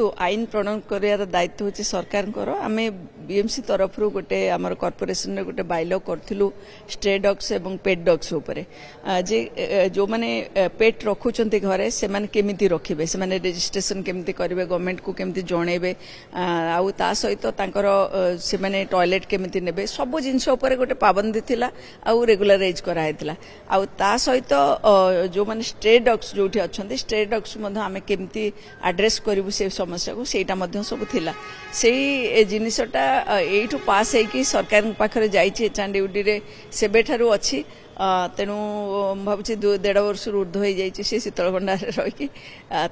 देखो आईन प्रणयन कर दायित्व हूँ सरकार आम बीएमसी तरफ गोटे आम कॉर्पोरेशन रे गोटे बाइल करूँ स्ट्रे डॉग्स एवं पेट डॉग्स उपरे जे जो माने पेट रखुचंती घरे से माने केमिति रखिबे से माने रजिस्ट्रेशन केमिति करिवे गवर्नमेंट को केमिति जणेबे आउ ता सहित तांकर से माने टॉयलेट केमिति नेबे सब जिंस उपरे गोटे पाबंदी थिला आउ रेगुलराइज करा हेतला आउ ता सहित जो माने स्ट्रे डॉग्स जोठी अछंती स्ट्रे डॉग्स मधे आमे केमिति एड्रेस करिवु से समस्या को सेटा मध्य सब थिला सेही जिनिसटा एठू पास है सरकार पाखरे जाइछि चांडीउडी रे सेबेठारु अछि तेणु भावुँ 1.5 वर्ष ऊर्ध हो जाइए सी शीतल भंडार रही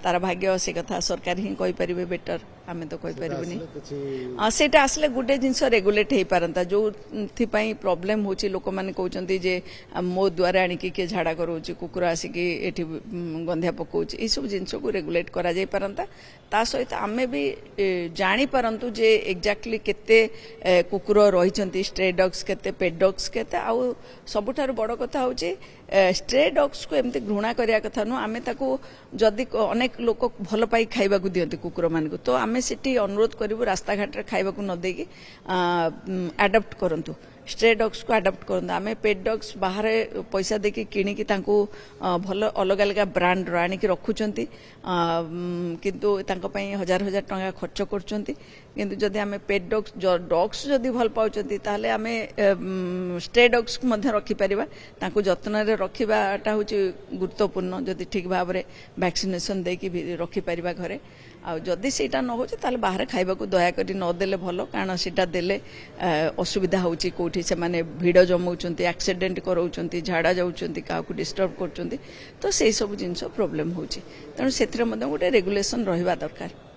तार भाग्य से कथा सरकार ही कहींपर बेटर आम तो कहींपर से आसले गोटे जिनस रेगुलेट हो पारता जो प्रोब्लेम हो लोक मैंने कहते जे मो द्वारा आणिकी किए झाड़ा कराऊँ कुकुर आसिकी एठी गंधिया पकाउछ ये सब जिनस को रेगुलेट करा जाय पारंता ता सहित आमे भी जानी पारंतु जे एक्जाक्टली केते कुकुर रहिसंती स्ट्रे डॉग्स केते पेट डॉग्स केते आउ सबुठार बड़ कथा हूँ स्ट्रे डॉग्स को एमती घृणा करिया कथा नु आमे ताको जदि अनेक लोक भल पाई खाइबा को दियंती कुकुर मान को तो आमे सिटी अनुरोध करिवु रास्ता घाट रे खाइबा को न देकी अडॉप्ट करंतु स्ट्रे डॉग्स को अडॉप्ट करंतु आमे पेट डॉग्स बाहर पैसा देकी किणी तांको भल अलग अलग ब्रांड आनी रखुचंती किंतु तांको पई हजार हजार टंका खर्च करचंती किंतु जदि आमे पेट डॉग्स जदि भल पाउचंती ताहले आमे स्ट्रे डॉग्स को मध्य रखि परिबा तांको जत्न रे रखिबाटा होची गुरुत्वपूर्ण जदि ठीक भाव रे वैक्सीनेशन देकी रखि परिबा घरे आ जदि सेटा न होचे ताले बाहर खाइबा को दया करी न देले भलो कारण सेटा देले असुविधा होची कोठी से माने भिड़ जमाउचंती एक्सीडेंट कराउचंती झाड़ा जाउचंती का को डिस्टर्ब करचंती तो सेही सब जिंस प्रॉब्लम होची तण सेथरे मधे गोटे रेगुलेशन रहिबा दरकार।